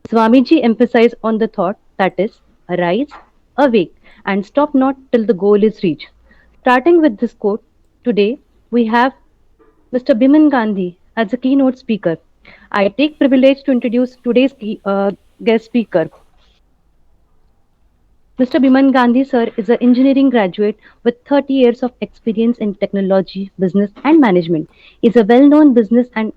Swamiji emphasized on the thought that is, arise, awake, and stop not till the goal is reached. Starting with this quote, today we have Mr. Biman Gandhi as a keynote speaker. I take privilege to introduce today's guest speaker. Mr. Biman Gandhi sir is an engineering graduate with 30 years of experience in technology, business and management. He is a well-known business and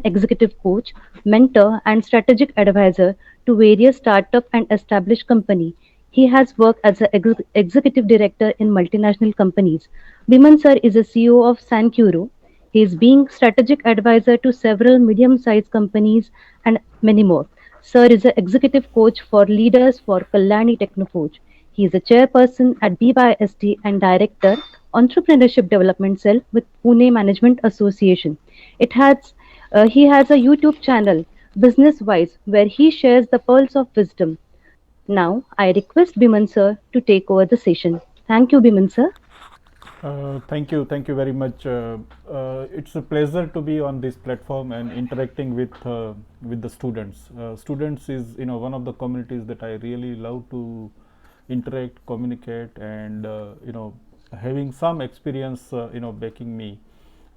executive coach, mentor and strategic advisor to various startup and established companies. He has worked as an executive director in multinational companies. Biman sir is a CEO of Sankuro. He is being strategic advisor to several medium-sized companies and many more. Sir is an executive coach for leaders for Kalyani Technoforge. He is a chairperson at BYST and director Entrepreneurship Development Cell with Pune Management Association. He has a YouTube channel, Business Wise, where he shares the pearls of wisdom. Now, I request Biman sir to take over the session. Thank you, Biman sir. Thank you very much. It's a pleasure to be on this platform and interacting with the students. Students is one of the communities that I really love to interact, communicate, and having some experience backing me.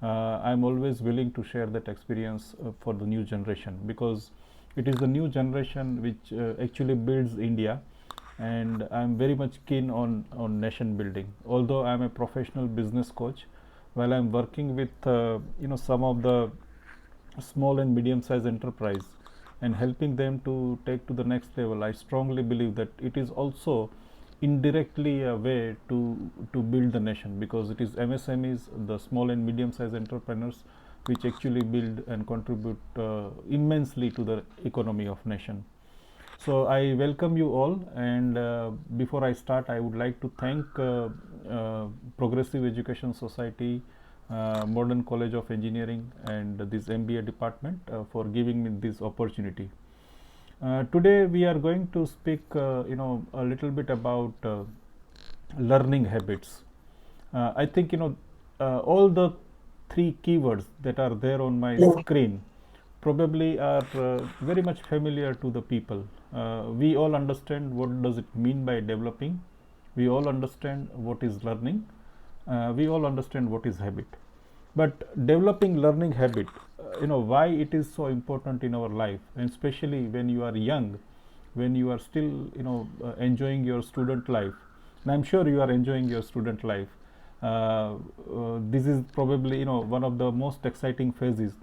I'm always willing to share that experience for the new generation, because it is the new generation which actually builds India, and I'm very much keen on nation building. Although I'm a professional business coach, while I'm working with some of the small and medium sized enterprise and helping them to take to the next level, I strongly believe that it is also indirectly a way to build the nation, because it is MSMEs, the small and medium sized entrepreneurs, which actually build and contribute immensely to the economy of nation. So I welcome you all, and before I start, I would like to thank Progressive Education Society, Modern College of Engineering, and this MBA department for giving me this opportunity. Today we are going to speak, a little bit about learning habits. I think all the three keywords that are there on my screen probably are very much familiar to the people. We all understand what does it mean by developing. We all understand what is learning. We all understand what is habit. But developing learning habit, why it is so important in our life, and especially when you are young, when you are still enjoying your student life, and I'm sure you are enjoying your student life. This is probably one of the most exciting phases.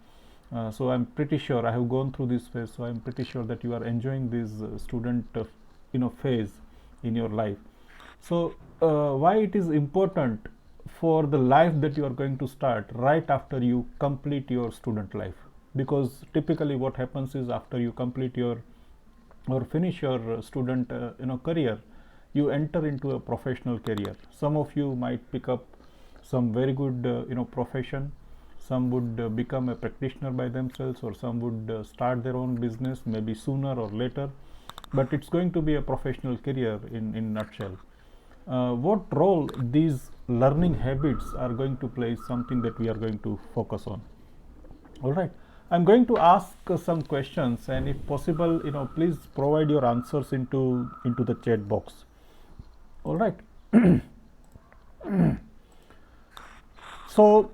So I'm pretty sure I have gone through this phase, so I'm pretty sure that you are enjoying this student phase in your life. So why it is important for the life that you are going to start right after you complete your student life? Because typically what happens is, after you complete your or finish your student career, you enter into a professional career. Some of you might pick up some very good profession. Some would become a practitioner by themselves, or some would start their own business, maybe sooner or later, but it's going to be a professional career in nutshell. What role these learning habits are going to play is something that we are going to focus on. All right, I'm going to ask some questions, and if possible, please provide your answers into the chat box. All right. So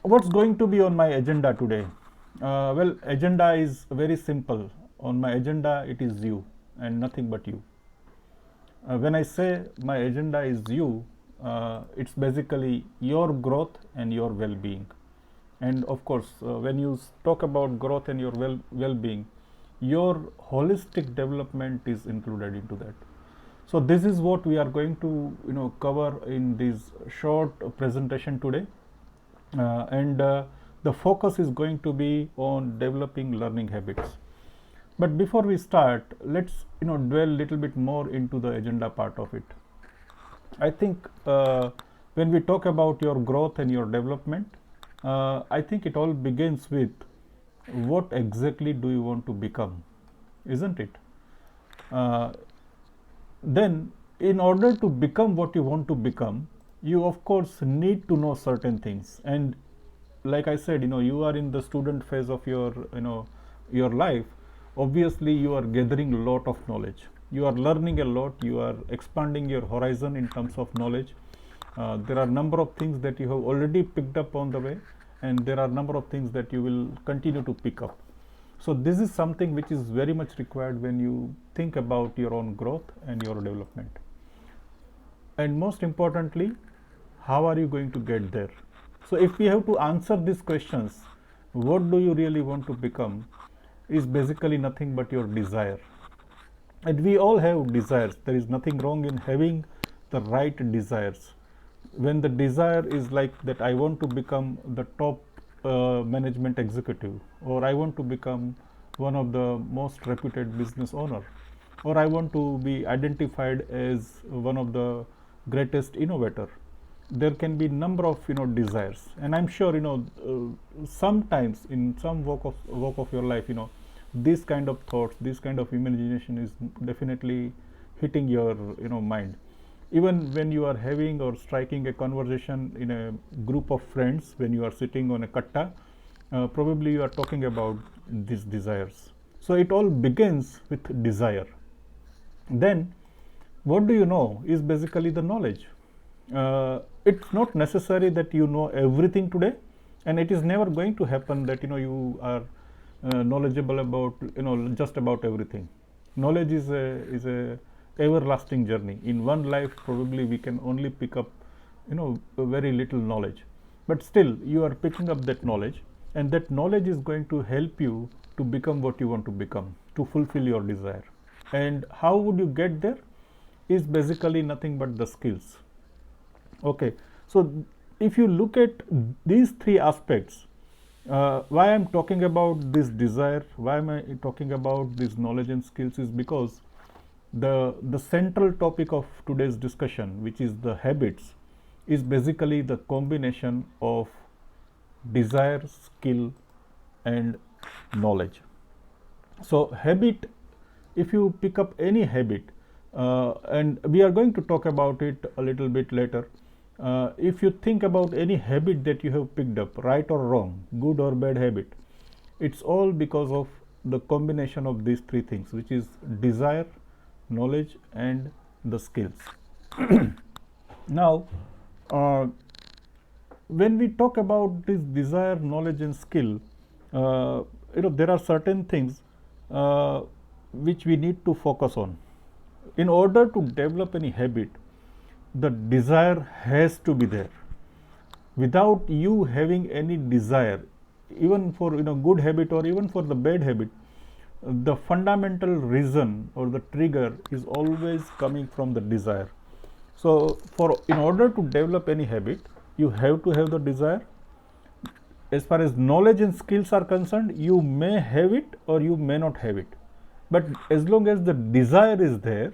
what's going to be on my agenda today? Well, agenda is very simple. On my agenda, it is you and nothing but you. When I say my agenda is you, it's basically your growth and your well-being. And of course, when you talk about growth and your well-being, your holistic development is included into that. So this is what we are going to cover in this short presentation today, and the focus is going to be on developing learning habits. But before we start, let's dwell a little bit more into the agenda part of it. I think when we talk about your growth and your development, I think it all begins with, what exactly do you want to become, isn't it? Uh, then, in order to become what you want to become, you of course need to know certain things. And like I said, you are in the student phase of your life. obviously you are gathering a lot of knowledge, you are learning a lot, you are expanding your horizon in terms of knowledge. There are number of things that you have already picked up on the way, and there are number of things that you will continue to pick up. So this is something which is very much required when you think about your own growth and your development. And most importantly, how are you going to get there? So if we have to answer these questions, what do you really want to become, is basically nothing but your desire. And we all have desires. There is nothing wrong in having the right desires. When the desire is like that, I want to become the top management executive, or I want to become one of the most reputed business owner, or I want to be identified as one of the greatest innovator. There can be number of desires, and I'm sure sometimes in some walk of your life, this kind of thoughts, this kind of imagination is definitely hitting your mind. Even when you are having or striking a conversation in a group of friends, when you are sitting on a katta, probably you are talking about these desires. So it all begins with desire. Then what do you know is basically the knowledge. It's not necessary that you know everything today, and it is never going to happen that you are knowledgeable about just about everything. Knowledge is a everlasting journey. In one life, probably we can only pick up a very little knowledge, but still you are picking up that knowledge, and that knowledge is going to help you to become what you want to become, to fulfill your desire. And how would you get there is basically nothing but the skills. Okay, so if you look at these three aspects, why I'm talking about this desire, why am I talking about this knowledge and skills, is because the central topic of today's discussion, which is the habits, is basically the combination of desire, skill, and knowledge. So habit, if you pick up any habit, and we are going to talk about it a little bit later. If you think about any habit that you have picked up, right or wrong, good or bad habit, it's all because of the combination of these three things, which is desire, knowledge, and the skills. Now, uh, when we talk about this desire, knowledge, and skill, there are certain things uh, which we need to focus on. In order to develop any habit, the desire has to be there. Without you having any desire, even for good habit or even for the bad habit, the fundamental reason or the trigger is always coming from the desire. So for in order to develop any habit, you have to have the desire. As far as knowledge and skills are concerned, you may have it or you may not have it, but as long as the desire is there,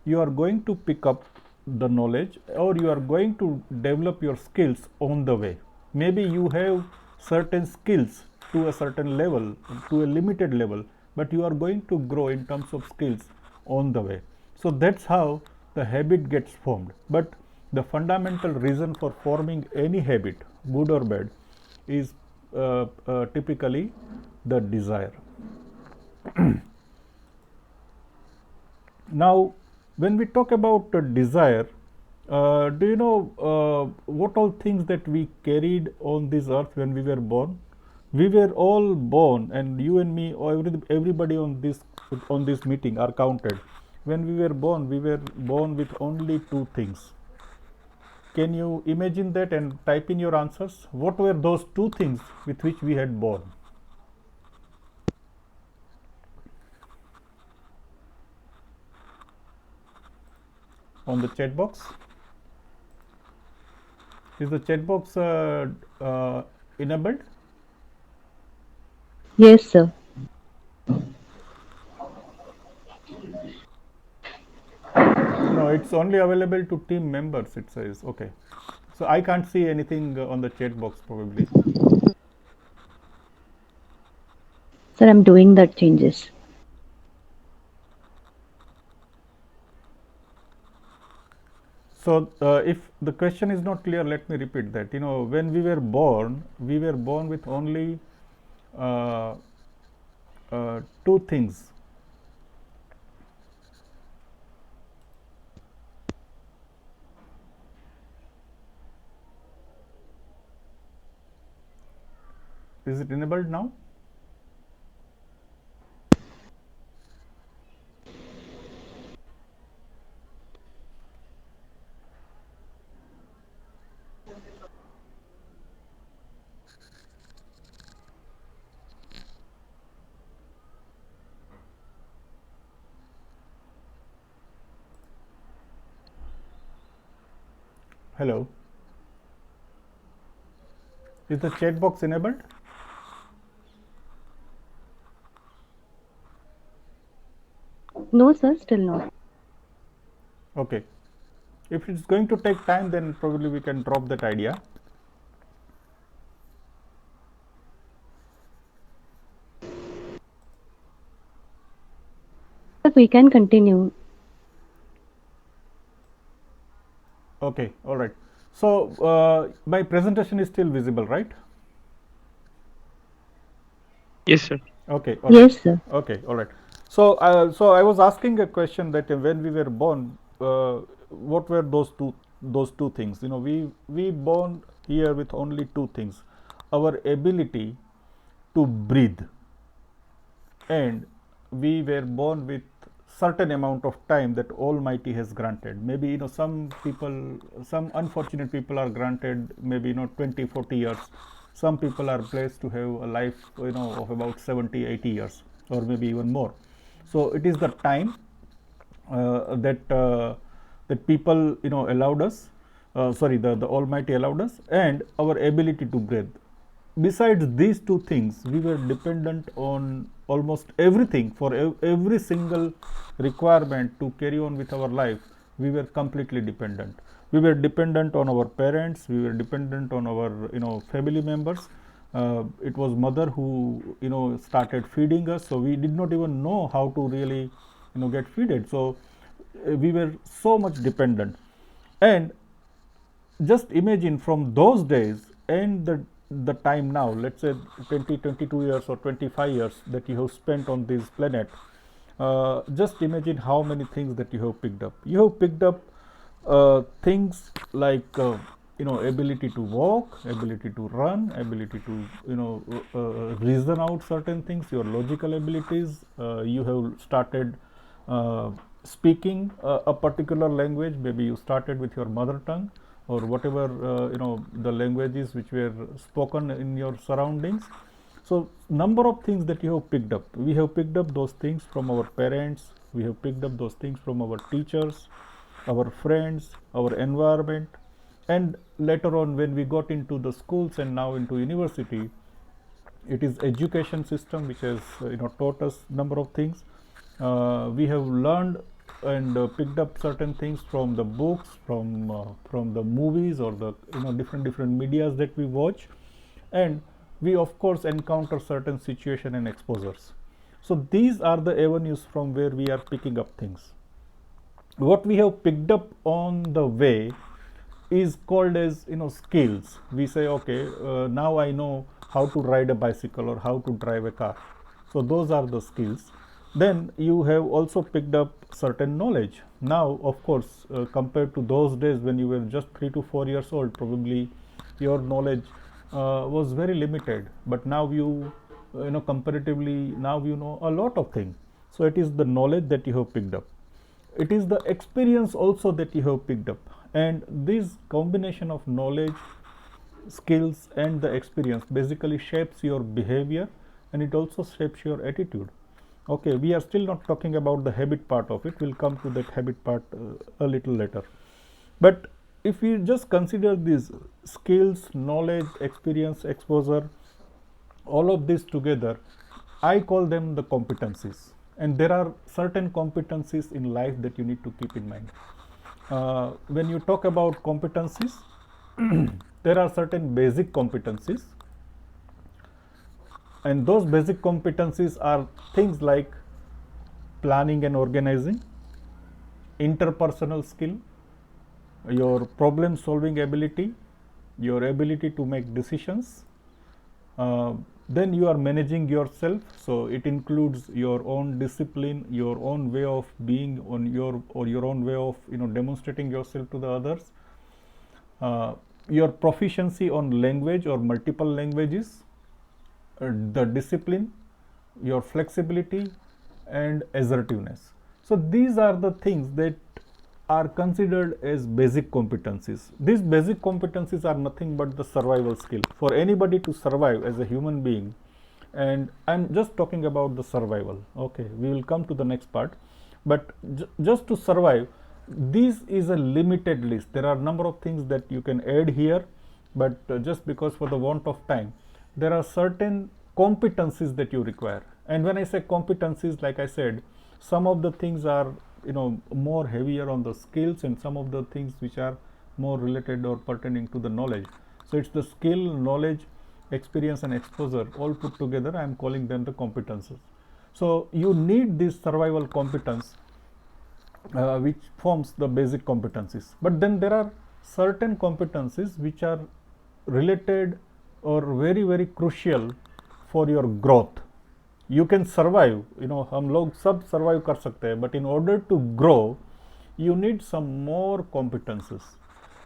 you are going to pick up the knowledge, or you are going to develop your skills on the way. Maybe you have certain skills to a certain level, to a limited level, but you are going to grow in terms of skills on the way. So that's how the habit gets formed. But the fundamental reason for forming any habit, good or bad, is typically the desire. Now, when we talk about desire, do you know what all things that we carried on this earth when we were born? We were all born, and you and me, or everybody on this meeting are counted. When we were born with only two things. Can you imagine that and type in your answers? What were those two things with which we had born? On the chat box? Is the chat box enabled? Yes, sir. No, it's only available to team members, it says. Okay. So I can't see anything on the chat box probably. Sir, I'm doing that changes. So if the question is not clear, let me repeat that. When we were born with only uh, two things. Is it enabled now? Hello. Is the chat box enabled? No, sir, still not. Okay. If it's going to take time, then probably we can drop that idea. We can continue. Okay, all right. So my presentation is still visible, right? Yes, sir. Okay, all right. Yes, sir. Okay, all right. So I was asking a question that when we were born, what were those two things? You know, we born here with only two things: our ability to breathe, and we were born with certain amount of time that Almighty has granted. Maybe some people, some unfortunate people are granted maybe 20, 40 years. Some people are blessed to have a life of about 70, 80 years, or maybe even more. So it is the time that people allowed us, sorry, the Almighty allowed us, and our ability to breathe. Besides these two things, we were dependent on almost everything. For every single requirement to carry on with our life, we were completely dependent. We were dependent on our parents, we were dependent on our family members. It was mother who started feeding us, so we did not even know how to really get feeded. So we were so much dependent. And just imagine from those days and the time now, let's say 20, 22 years or 25 years that you have spent on this planet. Just imagine how many things that you have picked up. You have picked up things like ability to walk, ability to run, ability to reason out certain things, your logical abilities. You have started uh, speaking a particular language. Maybe you started with your mother tongue, or whatever the languages which were spoken in your surroundings. So number of things that you have picked up. We have picked up those things from our parents, we have picked up those things from our teachers, our friends, our environment. And later on, when we got into the schools and now into university, it is education system which has taught us number of things. We have learned and picked up certain things from the books, from the movies, or the different medias that we watch. And we of course encounter certain situation and exposures. So these are the avenues from where we are picking up things. What we have picked up on the way is called as skills. We say, okay, now I know how to ride a bicycle or how to drive a car. So those are the skills. Then you have also picked up certain knowledge. Now of course, compared to those days when you were just 3 to 4 years old, probably your knowledge was very limited. But now comparatively, now you know a lot of things. So it is the knowledge that you have picked up. It is the experience also that you have picked up. And this combination of knowledge, skills, and the experience basically shapes your behavior, and it also shapes your attitude. Okay, we are still not talking about the habit part of it. We'll come to that habit part a little later. But if we just consider these skills, knowledge, experience, exposure, all of this together, I call them the competencies. And there are certain competencies in life that you need to keep in mind. When you talk about competencies, there are certain basic competencies, and those basic competencies are things like planning and organizing, interpersonal skill, your problem solving ability, your ability to make decisions, Then you are managing yourself, so it includes your own discipline, your own way of being on your, or your own way of demonstrating yourself to the others, uh, your proficiency on language or multiple languages, the discipline, your flexibility, and assertiveness. So these are the things that are considered as basic competencies. These basic competencies are nothing but the survival skill for anybody to survive as a human being. And I'm just talking about the survival. Okay, we will come to the next part, but just to survive, this is a limited list. There are a number of things that you can add here, but just because for the want of time, there are certain competencies that you require. And when I say competencies, like I said, some of the things are more heavier on the skills, and some of the things which are more related or pertaining to the knowledge. So it's the skill, knowledge, experience, and exposure all put together. I am calling them the competences. So you need this survival competence, which forms the basic competencies. But then there are certain competencies which are related or very crucial for your growth. You can survive, हम लोग सब survive कर सकते हैं, but in order to grow, you need some more competencies.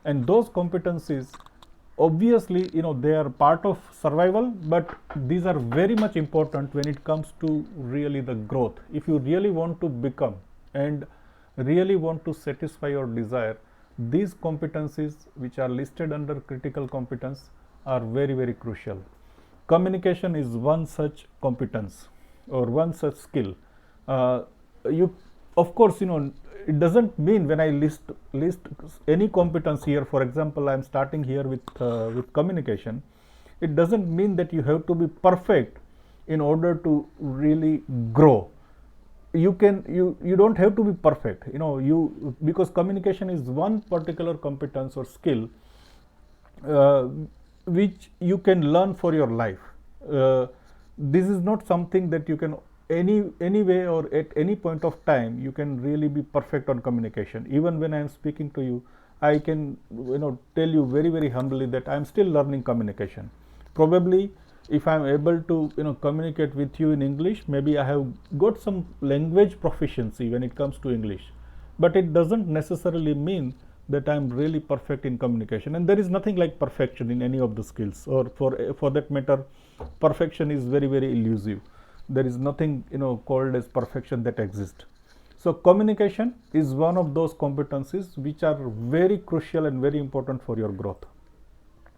And those competencies, obviously, they are part of survival, but these are very much important when it comes to really the growth. If you really want to become and really want to satisfy your desire, these competencies which are listed under critical competence are very crucial. Communication is one such competence or one such skill. You, of course, it doesn't mean when I list any competence here. For example, I am starting here with communication. It doesn't mean that you have to be perfect in order to really grow. You don't have to be perfect, because communication is one particular competence or skill, uh, which you can learn for your life. This is not something that you can any way or at any point of time you can really be perfect on communication. Even when I am speaking to you, I can tell you very humbly that I am still learning communication. Probably if I am able to communicate with you in English, maybe I have got some language proficiency when it comes to English, but it doesn't necessarily mean that I am really perfect in communication. And there is nothing like perfection in any of the skills, or for that matter, perfection is very elusive. There is nothing called as perfection that exists. So communication is one of those competencies which are very crucial and very important for your growth.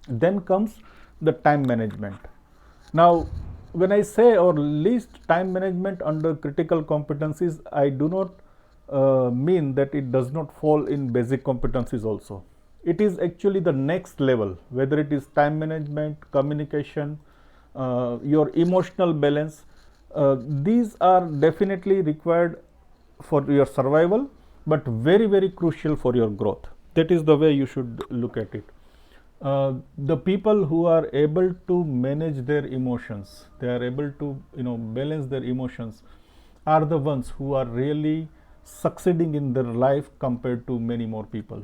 Then comes the time management. Now, when I say or list time management under critical competencies, I do not mean that it does not fall in basic competencies also. It is actually the next level, whether it is time management, communication, your emotional balance. These are definitely required for your survival, but very crucial for your growth. That is the way you should look at it. The people who are able to manage their emotions, they are able to balance their emotions, are the ones who are really succeeding in their life compared to many more people.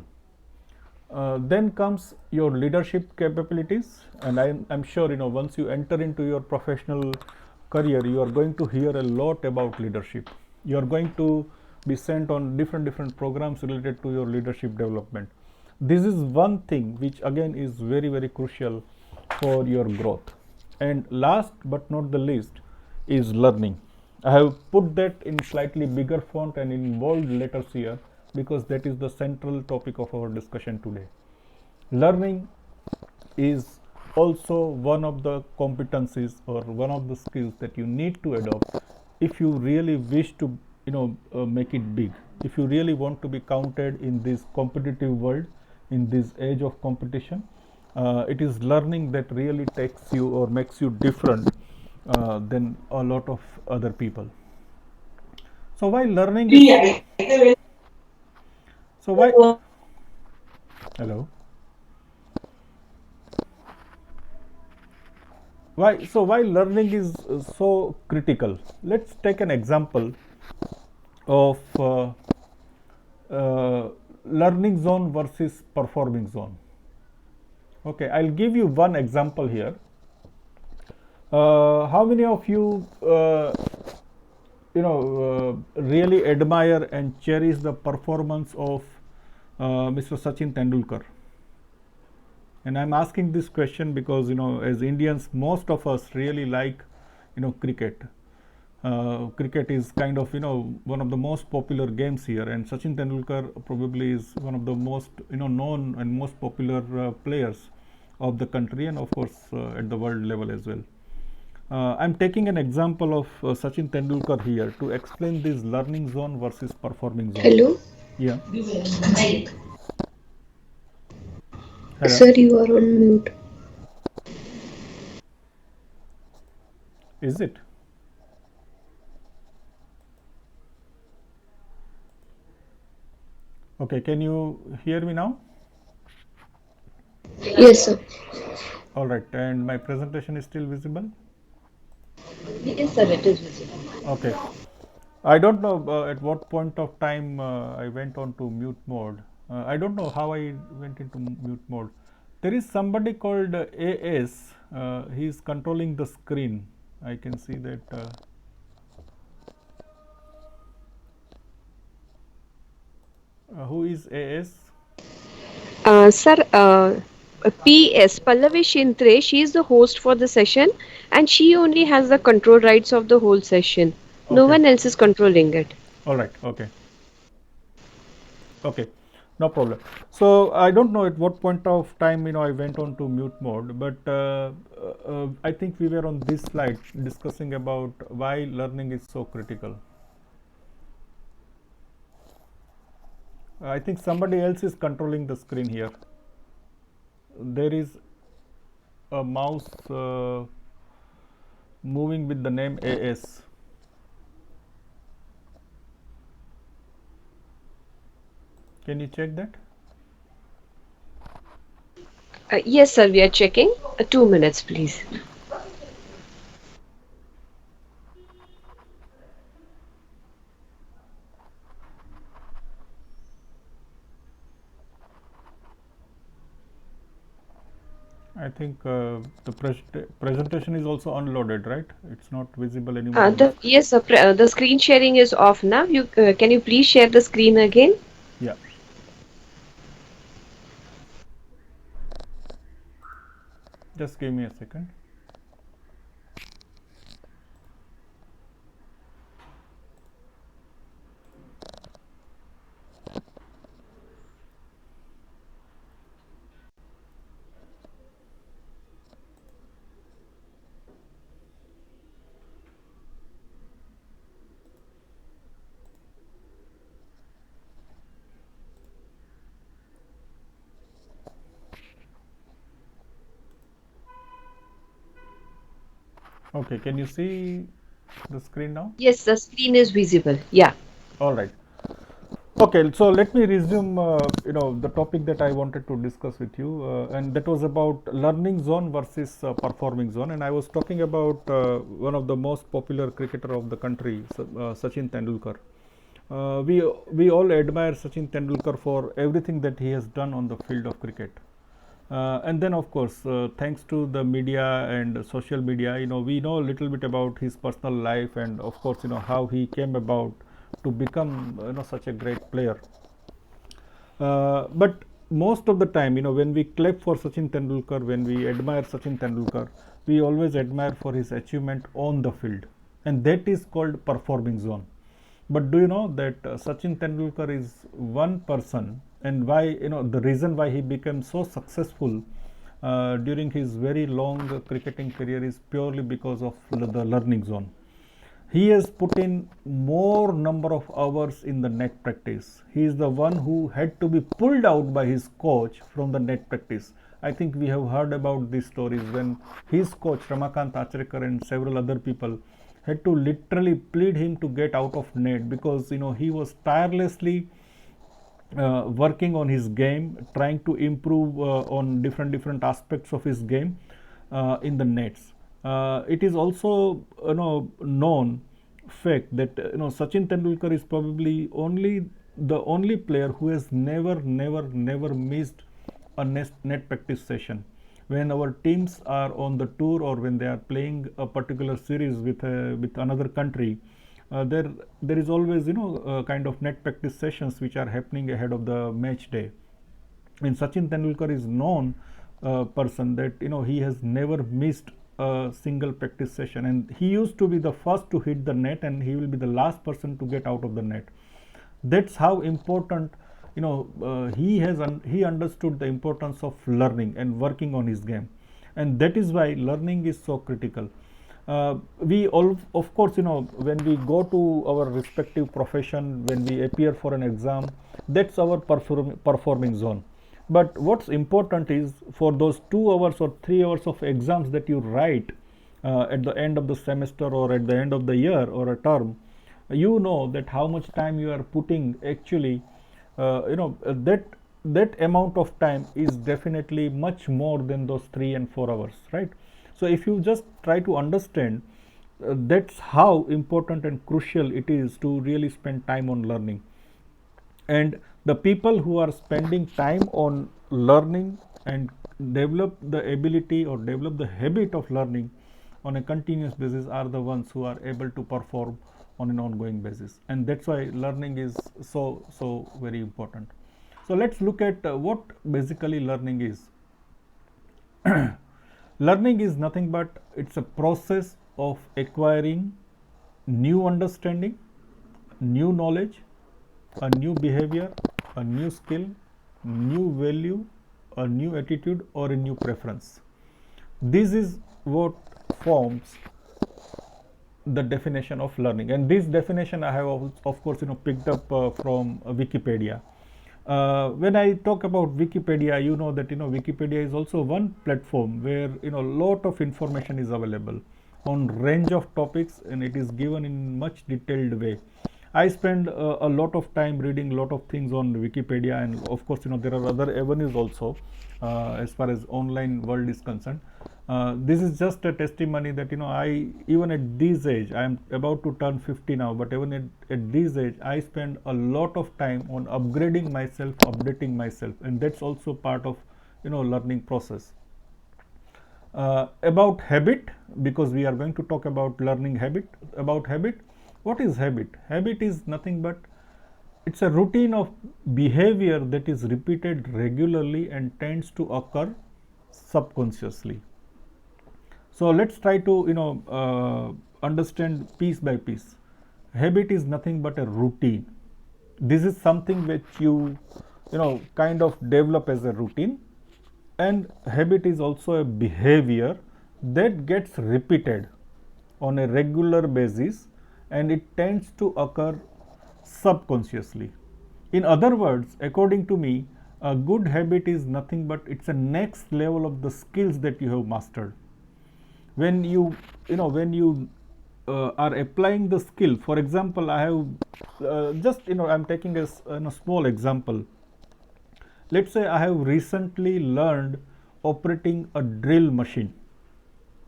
Then comes your leadership capabilities, and I'm sure once you enter into your professional career, you are going to hear a lot about leadership. You are going to be sent on different programs related to your leadership development. This is one thing which again is very crucial for your growth. And last but not the least is learning. I have put that in slightly bigger font and in bold letters here because that is the central topic of our discussion today. Learning is also one of the competencies or one of the skills that you need to adopt if you really wish to make it big. If you really want to be counted in this competitive world, in this age of competition, it is learning that really takes you or makes you different than a lot of other people. So why learning is so why hello why learning is so critical? Let's take an example of learning zone versus performing zone. Okay, I'll give you one example here. How many of you really admire and cherish the performance of Mr. Sachin Tendulkar? And I'm asking this question because as Indians, most of us really like cricket. Cricket is kind of one of the most popular games here, and Sachin Tendulkar probably is one of the most known and most popular players of the country, and of course at the world level as well. I'm taking an example of Sachin Tendulkar here to explain this learning zone versus performing zone. Hello, Yeah. Hello. sir, you are on mute. Is it okay? Can you hear me now? Yes, sir. All right, and my presentation is still visible. Yes, sir, it is visible. Okay. I don't know at what point of time I went on to mute mode. I don't know how I went into mute mode. There is somebody called AS. He is controlling the screen. I can see that. Who is AS? Sir, PS Pallavi Shintre, she is the host for the session and she only has the control rights of the whole session. No Okay. one else is controlling it. All right. Okay. Okay, no problem. So I don't know at what point of time I went on to mute mode, but I think we were on this slide discussing about why learning is so critical. I think somebody else is controlling the screen here. There is a mouse moving with the name AS. Can you check that? Yes, sir, we are checking. 2 minutes, please. I think the presentation is also unloaded, right? It's not visible anymore on the screen. Yes, sir, the screen sharing is off now. You can you please share the screen again? Yeah. Just give me a second. Okay, can you see the screen now? Yes, the screen is visible. Yeah. All right. Okay, so let me resume, the topic that I wanted to discuss with you, and that was about learning zone versus performing zone. And I was talking about one of the most popular cricketer of the country, Sachin Tendulkar. We all admire Sachin Tendulkar for everything that he has done on the field of cricket. And then, of course, thanks to the media and social media, we know a little bit about his personal life, and of course, how he came about to become, such a great player. But most of the time, when we clap for Sachin Tendulkar, when we admire Sachin Tendulkar, we always admire for his achievement on the field, and that is called performing zone. But do you know that Sachin Tendulkar is one person, and why the reason why he became so successful during his very long cricketing career is purely because of the learning zone. He has put in more number of hours in the net practice. He is the one who had to be pulled out by his coach from the net practice. I think we have heard about these stories when his coach Ramakant Achrekar and several other people had to literally plead him to get out of net because he was tirelessly working on his game, trying to improve on different aspects of his game in the nets. It is also known fact that Sachin Tendulkar is probably the only player who has never missed a net practice session. when our teams are on the tour or when they are playing a particular series with another country, there is always kind of net practice sessions which are happening ahead of the match day. And Sachin Tendulkar is known person that he has never missed a single practice session, and he used to be the first to hit the net and he will be the last person to get out of the net. That's how important he understood the importance of learning and working on his game, and that is why learning is so critical. We all, of course, when we go to our respective profession, when we appear for an exam, that's our performing zone. But what's important is for those 2 hours or 3 hours of exams that you write at the end of the semester or at the end of the year or a term, you know that how much time you are putting actually, that amount of time is definitely much more than those 3 and 4 hours, right? So if you just try to understand, that's how important and crucial it is to really spend time on learning. And the people who are spending time on learning and develop the ability or develop the habit of learning on a continuous basis are the ones who are able to perform on an ongoing basis, and that's why learning is so very important. So let's look at what basically learning is. Learning is nothing but it's a process of acquiring new understanding, new knowledge, a new behavior, a new skill, new value, a new attitude, or a new preference. This is what forms the definition of learning, and this definition I have of course picked up from Wikipedia. When I talk about Wikipedia, you know that Wikipedia is also one platform where lot of information is available on range of topics, and it is given in much detailed way. I spend a lot of time reading a lot of things on Wikipedia, and of course there are other avenues also as far as online world is concerned. This is just a testimony that I, even at this age, I am about to turn 50 now, but even at this age I spend a lot of time on upgrading myself, updating myself, and that's also part of learning process. About habit, because we are going to talk about learning habit. About habit, what is habit? Habit is nothing but it's a routine of behavior that is repeated regularly and tends to occur subconsciously. So let's try to understand piece by piece. Habit is nothing but a routine. This is something which you kind of develop as a routine, and habit is also a behavior that gets repeated on a regular basis, and it tends to occur subconsciously. In other words, according to me, a good habit is nothing but it's a next level of the skills that you have mastered. When you are applying the skill, for example, I have just I'm taking a small example. Let's say I have recently learned operating a drill machine.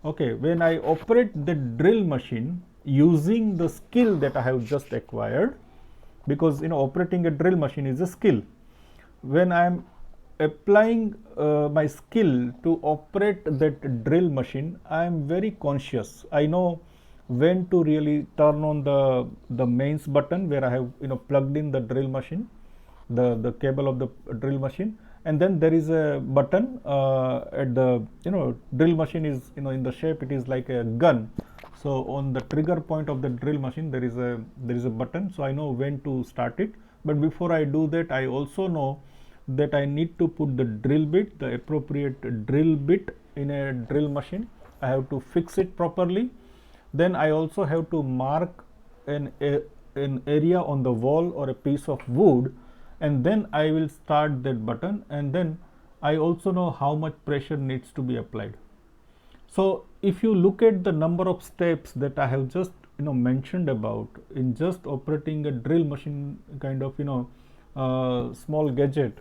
Okay, when I operate the drill machine using the skill that I have just acquired, because operating a drill machine is a skill. When I am applying my skill to operate that drill machine, I am very conscious. I know when to really turn on the mains button where I have plugged in the drill machine, the cable of the drill machine, and then there is a button at the drill machine is in the shape, it is like a gun. So on the trigger point of the drill machine there is a button, so I know when to start it. But before I do that, I also know that I need to put the drill bit, the appropriate drill bit in a drill machine. I have to fix it properly. Then I also have to mark an area on the wall or a piece of wood, and then I will start that button, and then I also know how much pressure needs to be applied. So if you look at the number of steps that I have just mentioned about in just operating a drill machine kind of small gadget,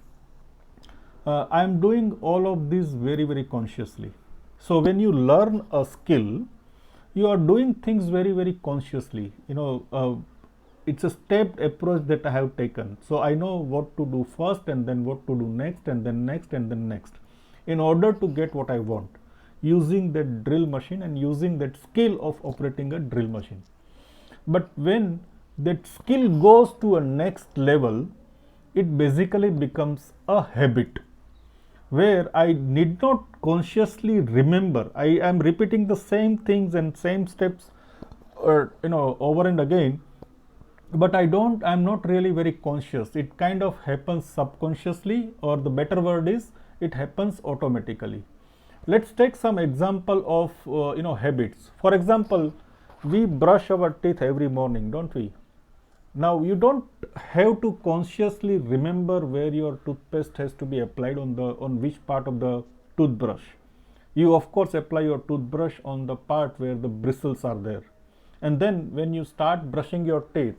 I am doing all of this very consciously. So when you learn a skill, you are doing things very consciously. It's a stepped approach that I have taken. So I know what to do first, and then what to do next, and then next, and then next. in order to get what I want, using that drill machine and using that skill of operating a drill machine. But when that skill goes to a next level, it basically becomes a habit where I need not consciously remember. I am repeating the same things and same steps, or over and again, but I'm not really very conscious. It kind of happens subconsciously, or the better word is, it happens automatically. Let's take some example of habits. For example, we brush our teeth every morning, don't we? Now you don't have to consciously remember where your toothpaste has to be applied on which part of the toothbrush. You of course apply your toothbrush on the part where the bristles are there, and then when you start brushing your teeth,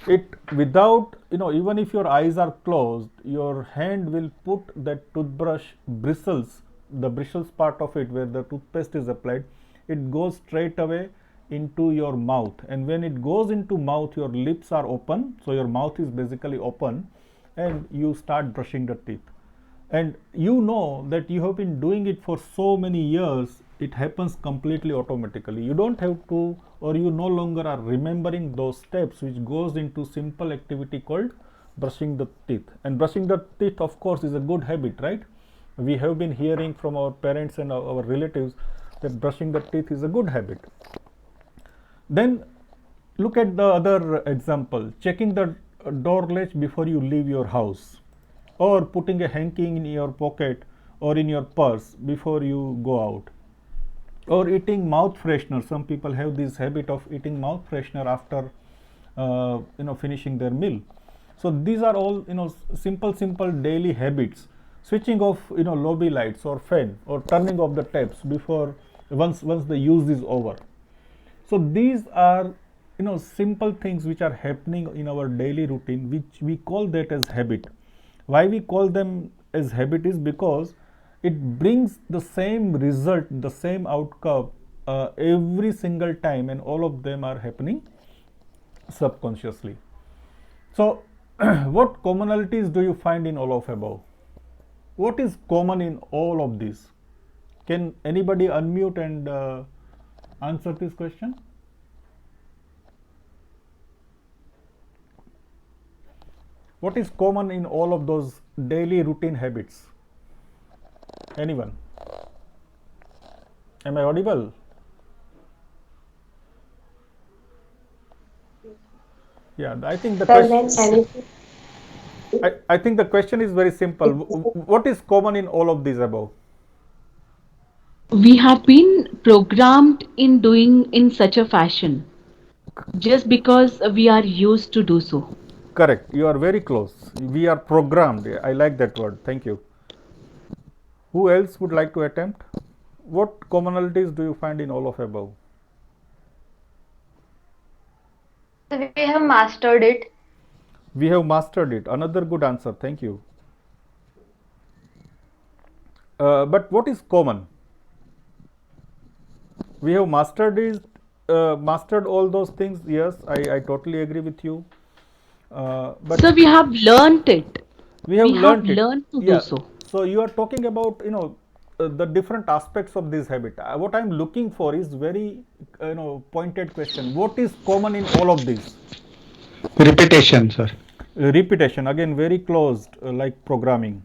it without even if your eyes are closed, your hand will put that toothbrush bristles, the bristles part of it where the toothpaste is applied, it goes straight away into your mouth, and when it goes into mouth, your lips are open, so your mouth is basically open, and you start brushing the teeth. And you know that you have been doing it for so many years, it happens completely automatically. You don't have to, or you no longer are remembering those steps, which goes into simple activity called brushing the teeth. And brushing the teeth, of course, is a good habit, right? We have been hearing from our parents and our relatives that brushing the teeth is a good habit. Then look at the other example, checking the door latch before you leave your house, or putting a hanky in your pocket or in your purse before you go out, or eating mouth freshener. Some people have this habit of eating mouth freshener after finishing their meal. So these are all simple daily habits. Switching off lobby lights or fan, or turning off the taps before once the use is over. So these are simple things which are happening in our daily routine, which we call that as habit. Why we call them as habit is because it brings the same result, the same outcome every single time, and all of them are happening subconsciously. So what commonalities do you find in all of above? What is common in all of this? Can anybody unmute and answer this question? What is common in all of those daily routine habits? Anyone? Am I audible? Yeah, I think the question. I think the question is very simple. What is common in all of these above? We have been programmed in doing in such a fashion just because we are used to do so. Correct. You are very close. We are programmed. I like that word. Thank you. Who else would like to attempt? What commonalities do you find in all of above? We have mastered it. We have mastered it. Another good answer. Thank you. But what is common? We have mastered all those things. Yes, I totally agree with you. But So we have learnt it. we have We have learnt it. learned to do Yeah. so. So you are talking about the different aspects of this habit. What I'm looking for is very pointed question. What is common in all of these? Repetition, sir. Repetition, again very closed, like programming.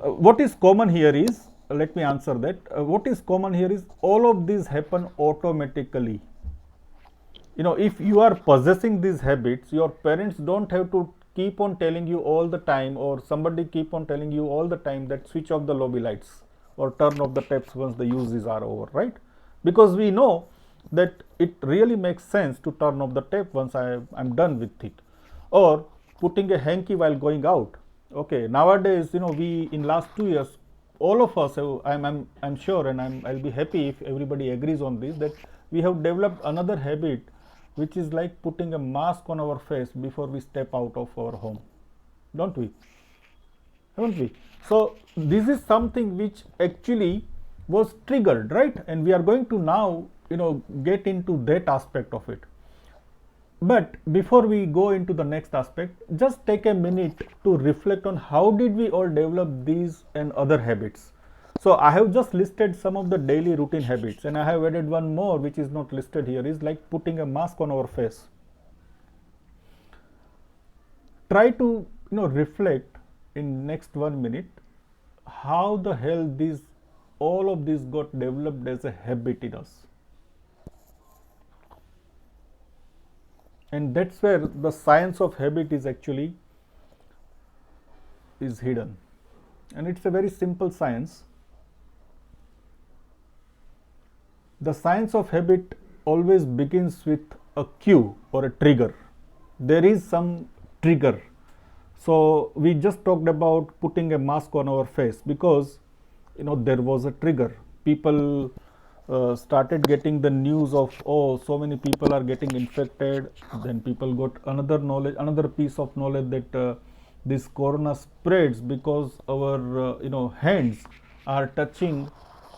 What is common here is, let me answer that. What is common here is all of these happen automatically. If you are possessing these habits, your parents don't have to keep on telling you all the time, or somebody keep on telling you all the time that switch off the lobby lights or turn off the taps once the uses are over, right? Because we know that it really makes sense to turn off the tap once I'm done with it, or putting a hanky while going out. Okay, nowadays we in last 2 years, all of us have, I'm sure, and I'll be happy if everybody agrees on this, that we have developed another habit, which is like putting a mask on our face before we step out of our home, don't we? Haven't we? So this is something which actually was triggered, right? And we are going to now get into that aspect of it. But before we go into the next aspect, just take a minute to reflect on how did we all develop these and other habits. So I have just listed some of the daily routine habits, and I have added one more which is not listed here, is like putting a mask on our face. Try to reflect in next 1 minute how the hell these all of this got developed as a habit in us. And that's where the science of habit is actually is hidden, and it's a very simple science. The science of habit always begins with a cue or a trigger. There is some trigger. So we just talked about putting a mask on our face because there was a trigger. People started getting the news of, oh, so many people are getting infected. Then people got another piece of knowledge that this corona spreads because our hands are touching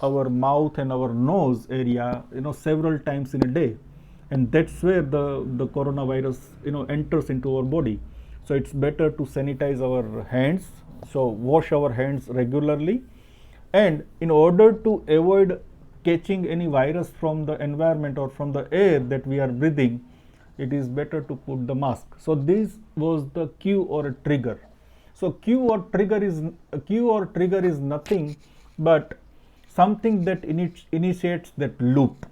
our mouth and our nose area several times in a day, and that's where the coronavirus enters into our body. So it's better to sanitize our hands, so wash our hands regularly, and in order to avoid catching any virus from the environment or from the air that we are breathing, it is better to put the mask. So this was the cue or a trigger. So cue or trigger is nothing but something that initiates that loop.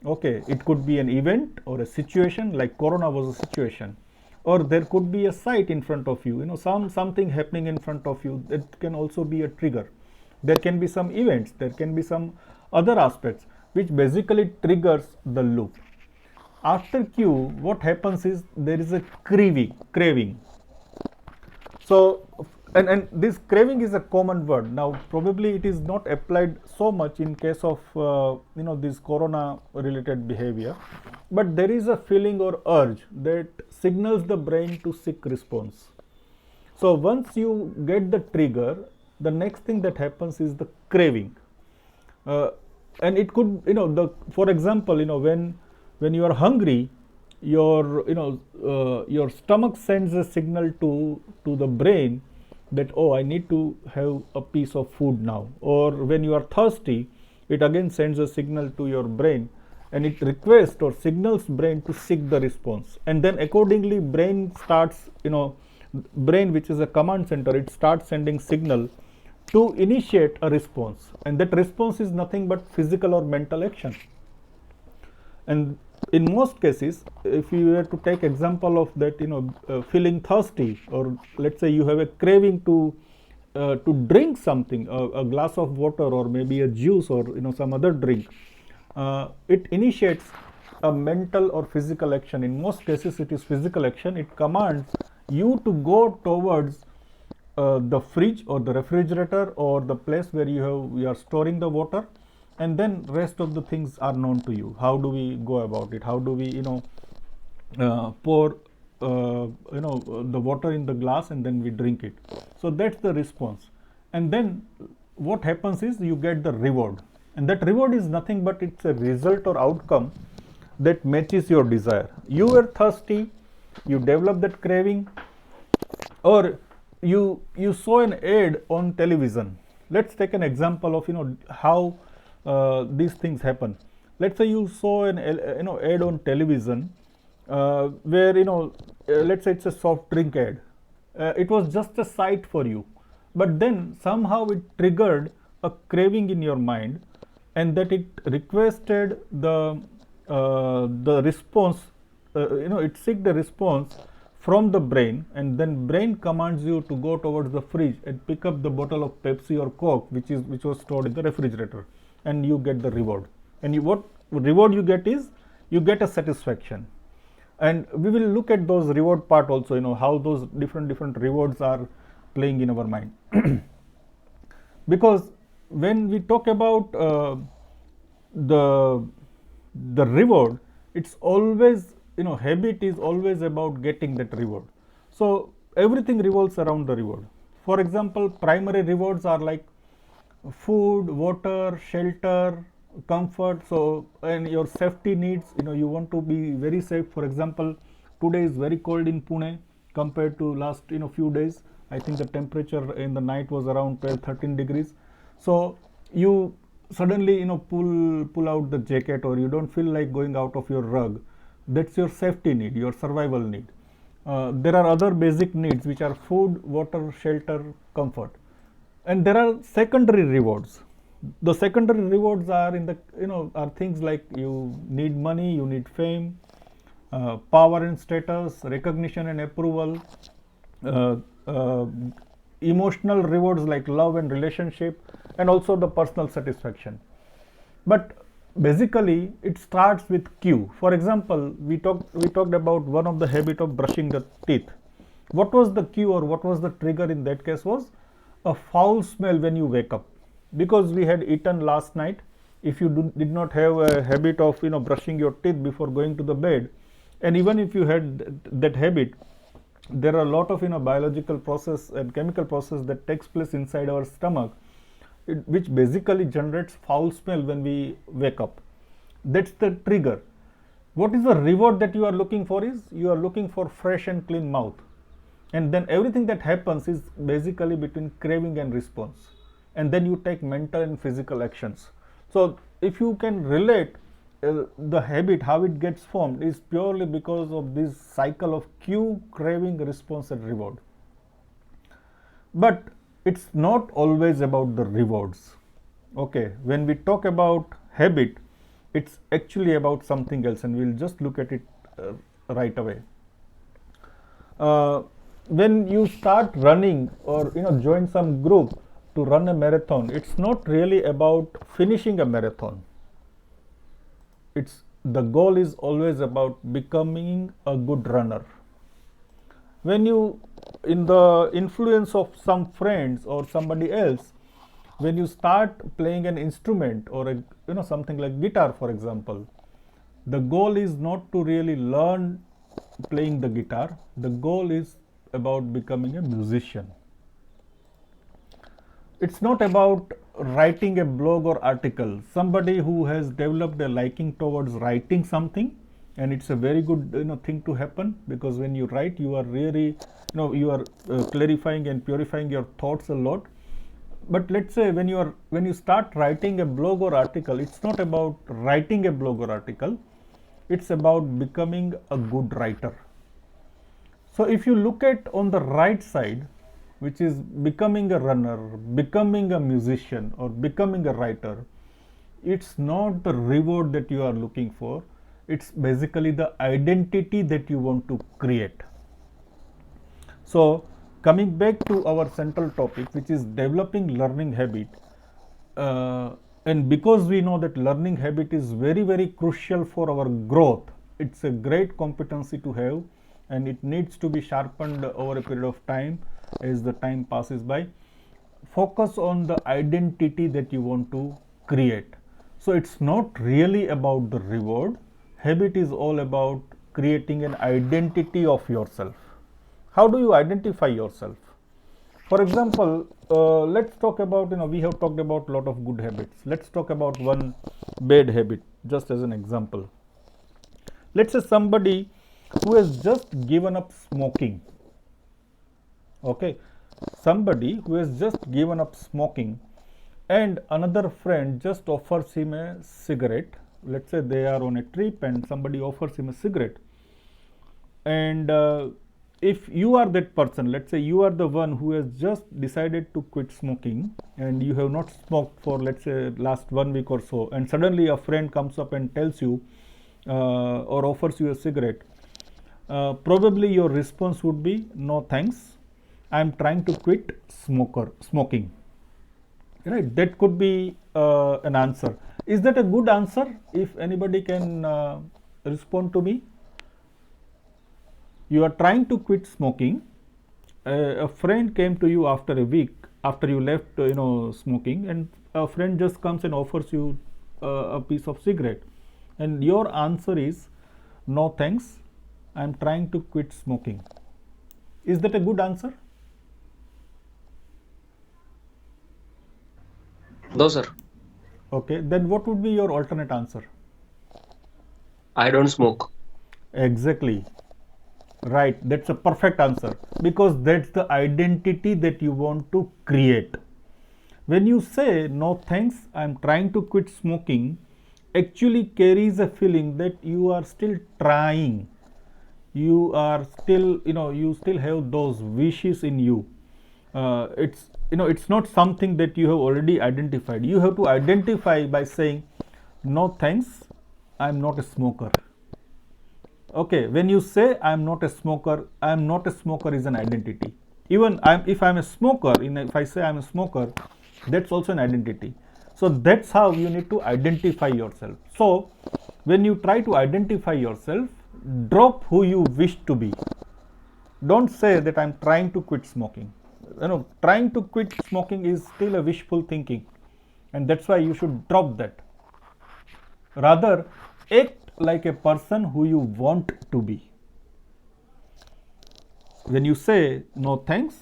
Okay, it could be an event or a situation, like corona was a situation, or there could be a sight in front of you, something happening in front of you, that can also be a trigger. There can be some events, there can be some other aspects which basically triggers the loop. After cue, what happens is there is a craving. So and this craving is a common word. Now probably it is not applied so much in case of this corona related behavior, but there is a feeling or urge that signals the brain to seek response. So once you get the trigger, the next thing that happens is the craving. And it could, for example, when you are hungry, your stomach sends a signal to the brain that, oh, I need to have a piece of food now. Or when you are thirsty, it again sends a signal to your brain, and it requests or signals brain to seek the response. And then accordingly brain starts, brain, which is a command center, it starts sending signal to initiate a response, and that response is nothing but physical or mental action. And in most cases, if you were to take example of that, feeling thirsty, or let's say you have a craving to drink something, a glass of water or maybe a juice or some other drink, it initiates a mental or physical action. In most cases it is physical action. It commands you to go towards the fridge or the refrigerator or the place where you are storing the water, and then rest of the things are known to you. How do we go about it? How do we pour the water in the glass and then we drink it? So that's the response. And then what happens is you get the reward, and that reward is nothing but it's a result or outcome that matches your desire. You were thirsty, you develop that craving, or you saw an ad on television. Let's take an example of how these things happen. Let's say you saw an ad on television where let's say it's a soft drink ad. It was just a sight for you, but then somehow it triggered a craving in your mind, and that it requested the response. It seek the response from the brain, and then brain commands you to go towards the fridge and pick up the bottle of Pepsi or Coke which was stored in the refrigerator, and you get the reward. And what reward you get is you get a satisfaction. And we will look at those reward part also, how those different rewards are playing in our mind. Because when we talk about the reward, it's always, habit is always about getting that reward. So everything revolves around the reward. For example, primary rewards are like food, water, shelter, comfort. So and your safety needs, you want to be very safe. For example, today is very cold in Pune compared to last few days. I think the temperature in the night was around 12-13 degrees. So you suddenly pull out the jacket, or you don't feel like going out of your rug. That's your safety need, your survival need. There are other basic needs, which are food, water, shelter, comfort. And there are secondary rewards. The secondary rewards are in the are things like you need money, you need fame, power and status, recognition and approval, uh, uh, emotional rewards like love and relationship, and also the personal satisfaction. But basically it starts with cue. For example, we talked about one of the habit of brushing the teeth. What was the cue, or what was the trigger in that case? Was a foul smell when you wake up, because we had eaten last night. If you did not have a habit of brushing your teeth before going to the bed, and even if you had that habit, there are a lot of biological process and chemical process that takes place inside our stomach, which basically generates foul smell when we wake up. That's the trigger. What is the reward that you are looking for? Is you are looking for fresh and clean mouth, and then everything that happens is basically between craving and response, and then you take mental and physical actions. So if you can relate, the habit, how it gets formed, is purely because of this cycle of cue, craving, response, and reward. But it's not always about the rewards. Okay, when we talk about habit, it's actually about something else, and we'll just look at it right away. uh, when you start running, or join some group to run a marathon, it's not really about finishing a marathon. It's the goal is always about becoming a good runner. When you, in the influence of some friends or somebody else, when you start playing an instrument, or something like guitar, for example, the goal is not to really learn playing the guitar. The goal is about becoming a musician. It's not about writing a blog or article. Somebody who has developed a liking towards writing something, and it's a very good thing to happen, because when you write, you are really you are clarifying and purifying your thoughts a lot. But let's say when you start writing a blog or article, it's not about writing a blog or article, it's about becoming a good writer. So if you look at on the right side, which is becoming a runner, becoming a musician, or becoming a writer, it's not the reward that you are looking for. It's basically the identity that you want to create. So coming back to our central topic, which is developing learning habit, and because we know that learning habit is very, very crucial for our growth, it's a great competency to have, and it needs to be sharpened over a period of time as the time passes by. Focus on the identity that you want to create. So it's not really about the reward. Habit is all about creating an identity of yourself. How do you identify yourself? For example, let's talk about, we have talked about a lot of good habits. Let's talk about one bad habit, just as an example. Let's say somebody who has just given up smoking. Okay, somebody who has just given up smoking, and another friend just offers him a cigarette. Let's say they are on a trip and somebody offers him a cigarette, and if you are that person, let's say you are the one who has just decided to quit smoking, and you have not smoked for, let's say, last 1 week or so, and suddenly a friend comes up and tells you or offers you a cigarette, probably your response would be, no thanks, I am trying to quit smoking. Right, that could be an answer. Is that a good answer? If anybody can respond to me. You are trying to quit smoking. A friend came to you after a week after you left smoking, and a friend just comes and offers you a piece of cigarette, and your answer is, no thanks, I am trying to quit smoking. Is that a good answer? No, sir. Okay, then what would be your alternate answer? I don't smoke. Exactly. Right, that's a perfect answer, because that's the identity that you want to create. When you say no thanks, I'm trying to quit smoking, actually carries a feeling that you are still trying, you are still, you still have those wishes in you. It's, it's not something that you have already identified. You have to identify by saying no thanks, I'm not a smoker. Okay, when you say I'm not a smoker, I'm not a smoker is an identity. Even if I'm a smoker, if I say I'm a smoker, that's also an identity. So that's how you need to identify yourself. So when you try to identify yourself, drop who you wish to be. Don't say that I'm trying to quit smoking. Trying to quit smoking is still a wishful thinking, and that's why you should drop that. Rather, act like a person who you want to be. When you say no thanks,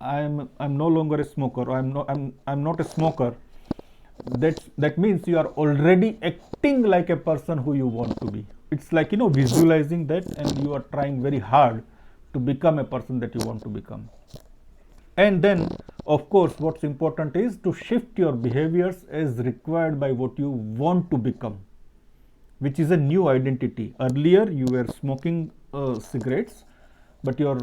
I'm no longer a smoker, or I'm not a smoker, that means you are already acting like a person who you want to be. It's like, visualizing that, and you are trying very hard to become a person that you want to become. And then, of course, what's important is to shift your behaviors as required by what you want to become, which is a new identity. Earlier you were smoking cigarettes, but your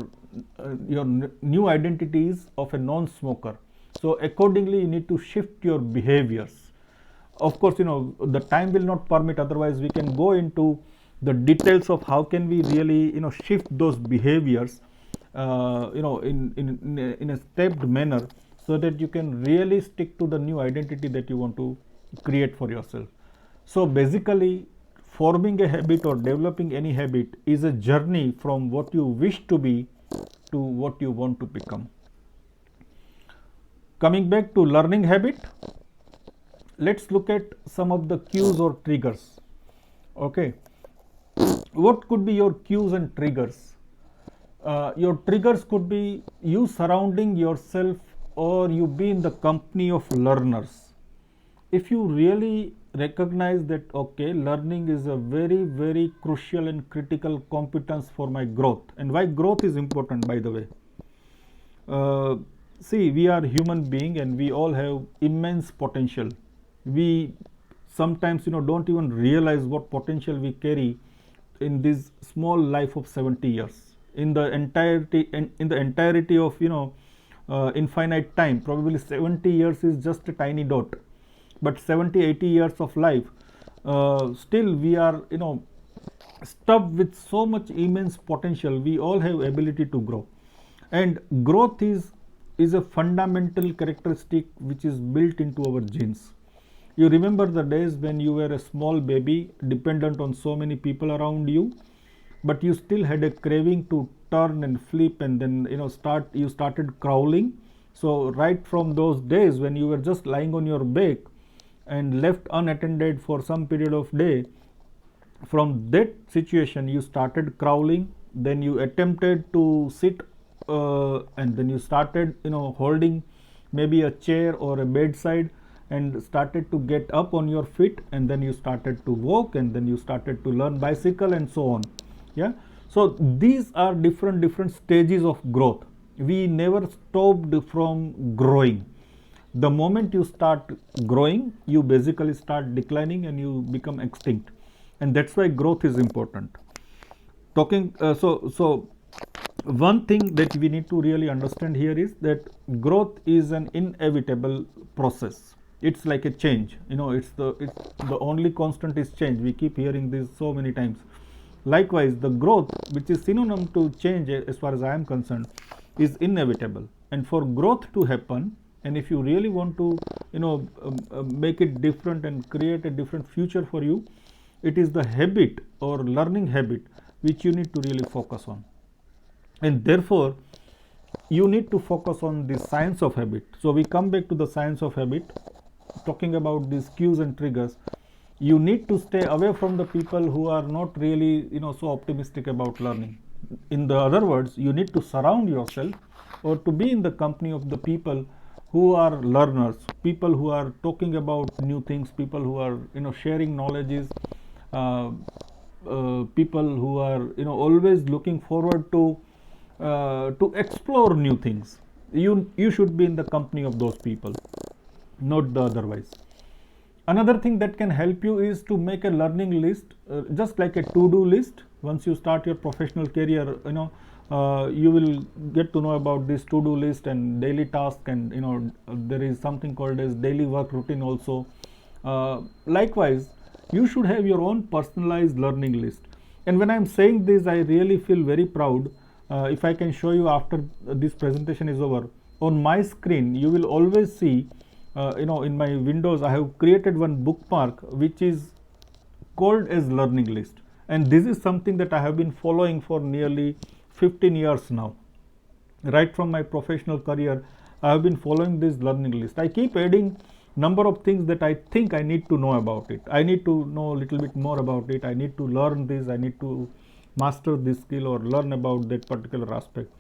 new identity is of a non-smoker. So accordingly you need to shift your behaviors. Of course, the time will not permit, otherwise we can go into the details of how can we really, shift those behaviors, in a stepped manner, so that you can really stick to the new identity that you want to create for yourself. So basically, forming a habit or developing any habit is a journey from what you wish to be to what you want to become. Coming back to learning habit, let's look at some of the cues or triggers. Okay, what could be your cues and triggers? Your triggers could be you surrounding yourself, or you be in the company of learners. If you really recognize that, okay, learning is a very, very crucial and critical competence for my growth. And why growth is important, by the way? See, we are human being and we all have immense potential. We sometimes, don't even realize what potential we carry in this small life of 70 years. In the entirety of, infinite time, probably 70 years is just a tiny dot. But 70-80 years of life, still we are, stuffed with so much immense potential. We all have ability to grow, and growth is a fundamental characteristic which is built into our genes. You remember the days when you were a small baby, dependent on so many people around you, but you still had a craving to turn and flip, and then, you started crawling. So right from those days when you were just lying on your back and left unattended for some period of day, from that situation you started crawling, then you attempted to sit, and then you started, holding maybe a chair or a bedside, and started to get up on your feet, and then you started to walk, and then you started to learn bicycle, and so on. Yeah, so these are different stages of growth. We never stopped from growing. The moment you start growing, you basically start declining and you become extinct, and that's why growth is important. Talking so one thing that we need to really understand here is that growth is an inevitable process. It's like a change, it's the only constant is change. We keep hearing this so many times. Likewise, the growth, which is synonym to change as far as I am concerned, is inevitable. And for growth to happen, and if you really want to, make it different and create a different future for you, it is the habit or learning habit which you need to really focus on. And therefore, you need to focus on the science of habit. So we come back to the science of habit, talking about these cues and triggers. You need to stay away from the people who are not really, so optimistic about learning. In the other words, you need to surround yourself, or to be in the company of the people who are learners, people who are talking about new things, people who are, sharing knowledges, uh, people who are, always looking forward to explore new things. You should be in the company of those people. not the otherwise. Another thing that can help you is to make a learning list, just like a to-do list. Once you start your professional career, you will get to know about this to-do list and daily task, and there is something called as daily work routine also. Likewise, you should have your own personalized learning list. And when I'm saying this, I really feel very proud. If I can show you after this presentation is over, on my screen you will always see, in my windows I have created one bookmark which is called as learning list, and this is something that I have been following for nearly 15 years now. Right from my professional career, I have been following this learning list. I keep adding number of things that I think I need to know about it. I need to know a little bit more about it. I need to learn this. I need to master this skill or learn about that particular aspect.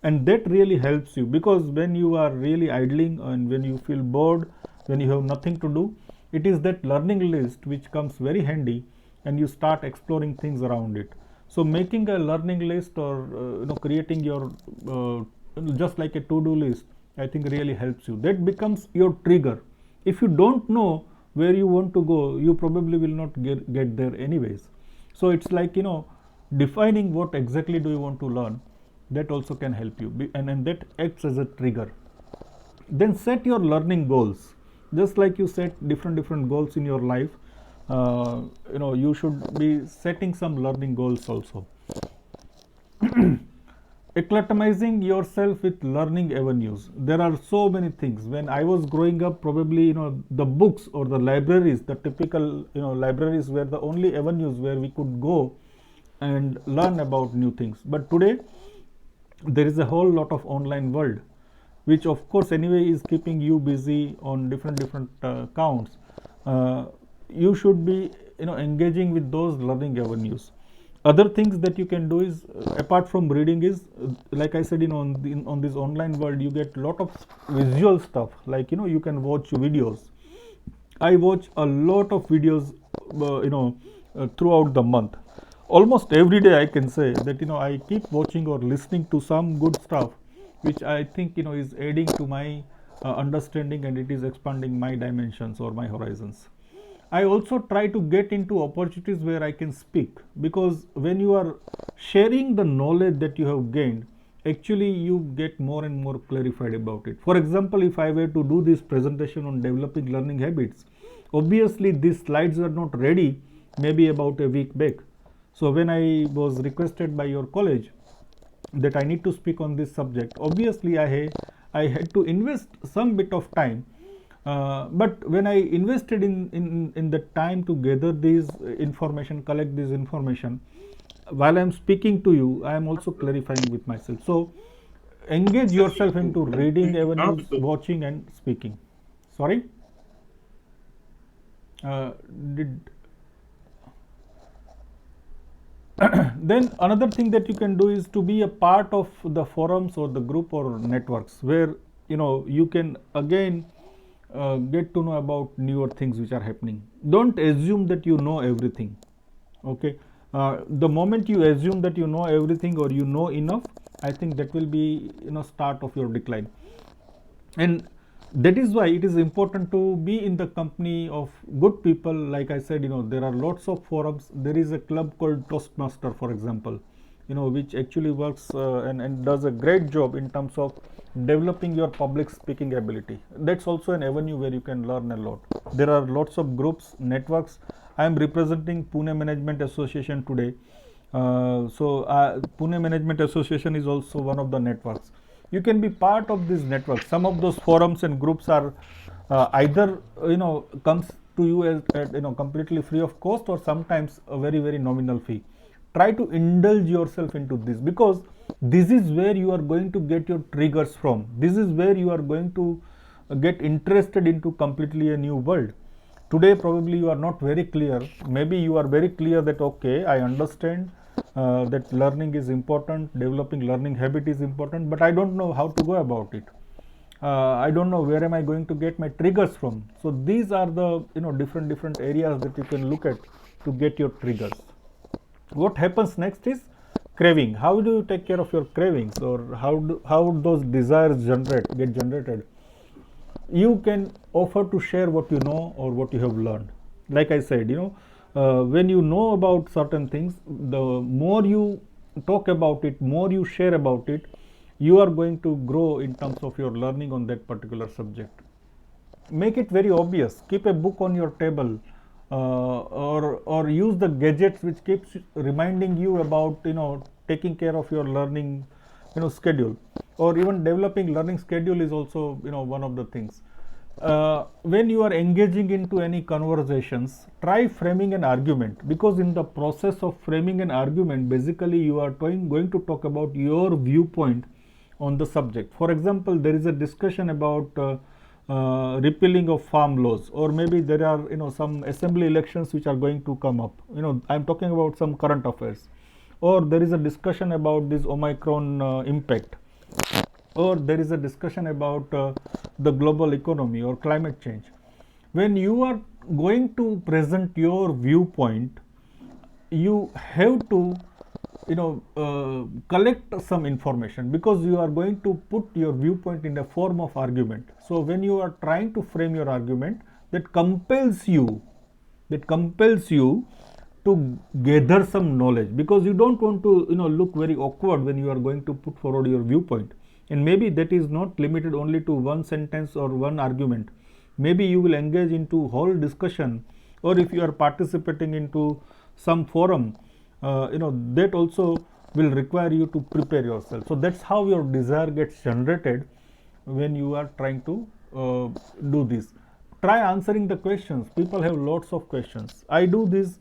And that really helps you, because when you are really idling and when you feel bored, when you have nothing to do, it is that learning list which comes very handy, and you start exploring things around it. So making a learning list, or creating your just like a to-do list, I think really helps you. That becomes your trigger. If you don't know where you want to go, you probably will not get there anyways. So it's like, defining what exactly do you want to learn, that also can help you, and that acts as a trigger. Then set your learning goals. Just like you set different goals in your life, you should be setting some learning goals also. Acclimatizing yourself with learning avenues. There are so many things. When I was growing up, probably the books or the libraries, the typical libraries were the only avenues where we could go and learn about new things. But today there is a whole lot of online world, which of course anyway is keeping you busy on different counts. You should be engaging with those learning avenues. Other things that you can do is, apart from reading, is like I said, on this online world you get lot of visual stuff, like you can watch videos. I watch a lot of videos throughout the month. Almost every day I can say that I keep watching or listening to some good stuff which I think is adding to my understanding, and it is expanding my dimensions or my horizons. I also try to get into opportunities where I can speak, because when you are sharing the knowledge that you have gained, actually you get more and more clarified about it. For example, if I were to do this presentation on developing learning habits, obviously these slides are not ready maybe about a week back. So when I was requested by your college that I need to speak on this subject, obviously I had to invest some bit of time. But when I invested in the time to gather this information, collect this information, while I am speaking to you, I am also clarifying with myself. So engage yourself into reading avenues, watching and speaking. Sorry? Did Then another thing that you can do is to be a part of the forums or the group or networks, where you can again get to know about newer things which are happening. Don't assume that you know everything. Okay, the moment you assume that you know everything or you know enough, I think that will be start of your decline. And that is why it is important to be in the company of good people. Like I said, there are lots of forums. There is a club called Toastmaster, for example, which actually works and does a great job in terms of developing your public speaking ability. That's also an avenue where you can learn a lot. There are lots of groups, networks. I am representing Pune Management Association today. Pune Management Association is also one of the networks. You can be part of this network. Some of those forums and groups are either comes to you as at completely free of cost, or sometimes a very nominal fee. Try to indulge yourself into this, because this is where you are going to get your triggers from. This is where you are going to get interested into completely a new world. Today probably you are not very clear. Maybe you are very clear that okay, I understand that learning is important, developing learning habit is important, but I don't know how to go about it. I don't know where am I going to get my triggers from. So these are the different areas that you can look at to get your triggers. What happens next is craving. How do you take care of your cravings, or how those desires get generated? you can offer to share what you know or what you have learned. Like I said, when you know about certain things, the more you talk about it, more you share about it, you are going to grow in terms of your learning on that particular subject. Make it very obvious. Keep a book on your table, or use the gadgets which keeps reminding you about taking care of your learning schedule, or even developing learning schedule is also one of the things. When you are engaging into any conversations, try framing an argument, because in the process of framing an argument, basically you are going to talk about your viewpoint on the subject. For example, there is a discussion about repealing of farm laws, or maybe there are some assembly elections which are going to come up. I'm talking about some current affairs, or there is a discussion about this Omicron impact, or there is a discussion about the global economy or climate change. When you are going to present your viewpoint, you have to collect some information, because you are going to put your viewpoint in a form of argument. So when you are trying to frame your argument, that compels you to gather some knowledge, because you don't want to look very awkward when you are going to put forward your viewpoint. And maybe that is not limited only to one sentence or one argument. Maybe you will engage into whole discussion, or if you are participating into some forum, that also will require you to prepare yourself. So that's how your desire gets generated when you are trying to do this. Try answering the questions. People have lots of questions. I do this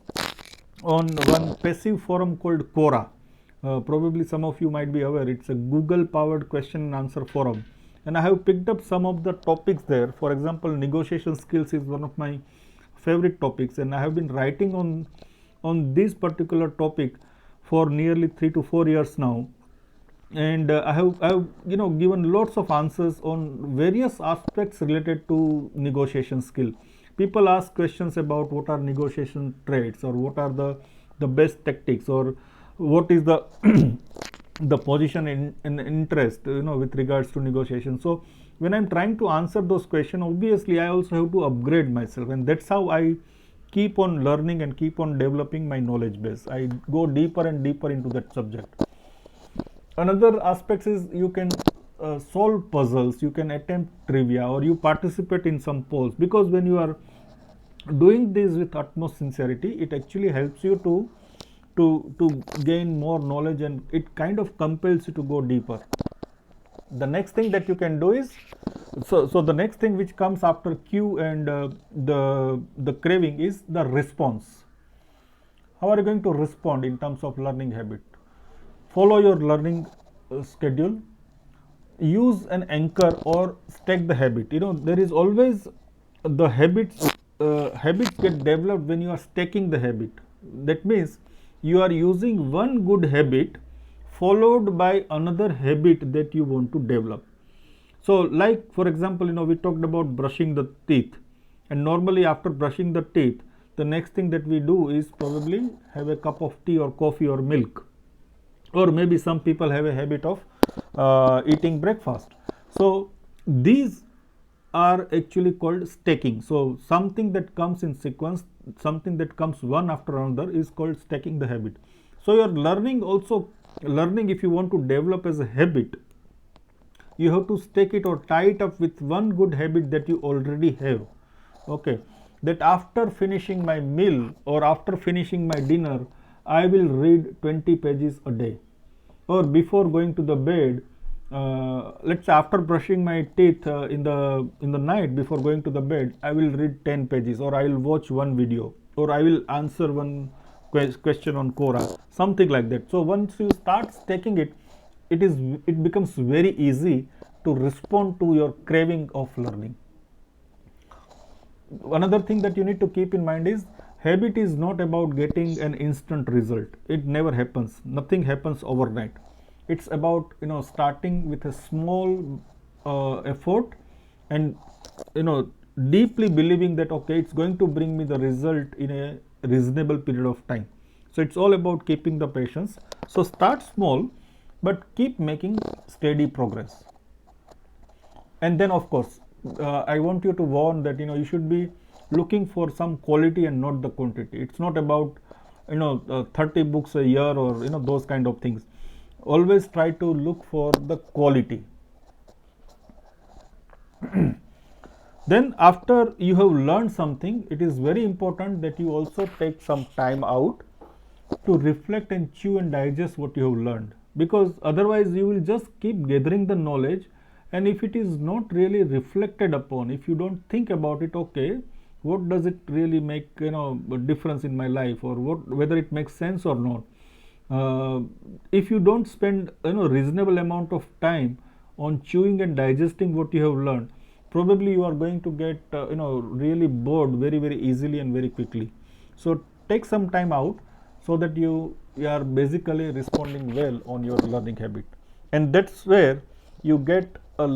on one passive forum called Quora. Probably some of you might be aware, it's a Google powered question and answer forum, and I have picked up some of the topics there. For example, negotiation skills is one of my favorite topics, and I have been writing on this particular topic for nearly 3 to 4 years now. And I have given lots of answers on various aspects related to negotiation skill. People ask questions about what are negotiation traits, or what are the best tactics, or what is the the position in interest with regards to negotiation. So when I'm trying to answer those questions, obviously I also have to upgrade myself, and that's how I keep on learning and keep on developing my knowledge base. I go deeper and deeper into that subject. Another aspect is you can solve puzzles, you can attempt trivia, or you participate in some polls, because when you are doing this with utmost sincerity, it actually helps you to gain more knowledge, and it kind of compels you to go deeper. The next thing that you can do is, so the next thing which comes after Q and the craving is the response. How are you going to respond in terms of learning habit? Follow your learning schedule. Use an anchor or stack the habit. There is always the habits get developed when you are stacking the habit. That means you are using one good habit followed by another habit that you want to develop. So like, for example, we talked about brushing the teeth, and normally after brushing the teeth, the next thing that we do is probably have a cup of tea or coffee or milk, or maybe some people have a habit of eating breakfast. So these are actually called stacking. So something that comes in sequence, something that comes one after another, is called stacking the habit. So your learning, if you want to develop as a habit, you have to stack it or tie it up with one good habit that you already have. Okay, that after finishing my meal or after finishing my dinner, I will read 20 pages a day. Or before going to the bed, let's say after brushing my teeth in the night before going to the bed, I will read 10 pages, or I will watch one video, or I will answer one question on Quora, something like that. So once you start stacking it, it becomes very easy to respond to your craving of learning. Another thing that you need to keep in mind is, habit is not about getting an instant result. It never happens. Nothing happens overnight. It's about starting with a small effort, and deeply believing that okay, it's going to bring me the result in a reasonable period of time. So it's all about keeping the patience. So start small, but keep making steady progress. And then of course I want you to warn that you should be looking for some quality and not the quantity. It's not about 30 books a year or those kind of things. Always try to look for the quality. Then after you have learned something, it is very important that you also take some time out to reflect and chew and digest what you have learned, because otherwise you will just keep gathering the knowledge, and if it is not really reflected upon, if you don't think about it, okay, what does it really make a difference in my life, or what, whether it makes sense or not. If you don't spend reasonable amount of time on chewing and digesting what you have learned, probably you are going to get really bored very very easily and very quickly. So take some time out so that you are basically responding well on your learning habit, and that's where you get a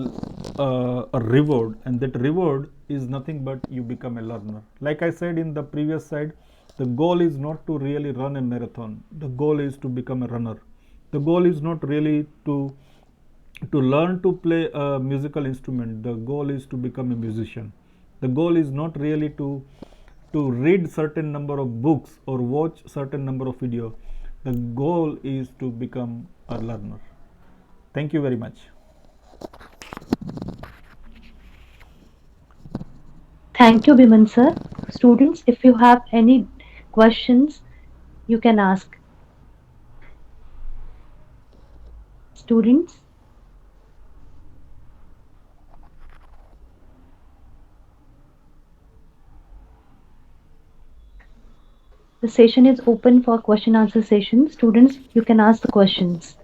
reward, and that reward is nothing but you become a learner. Like I said in the previous slide, the goal is not to really run a marathon, the goal is to become a runner. The goal is not really to learn to play a musical instrument, the goal is to become a musician. The goal is not really to read certain number of books or watch certain number of video. The goal is to become a learner. Thank you very much. Thank you, Biman sir. Students, if you have any questions, you can ask. Students, the session is open for question answer session. Students, you can ask the questions.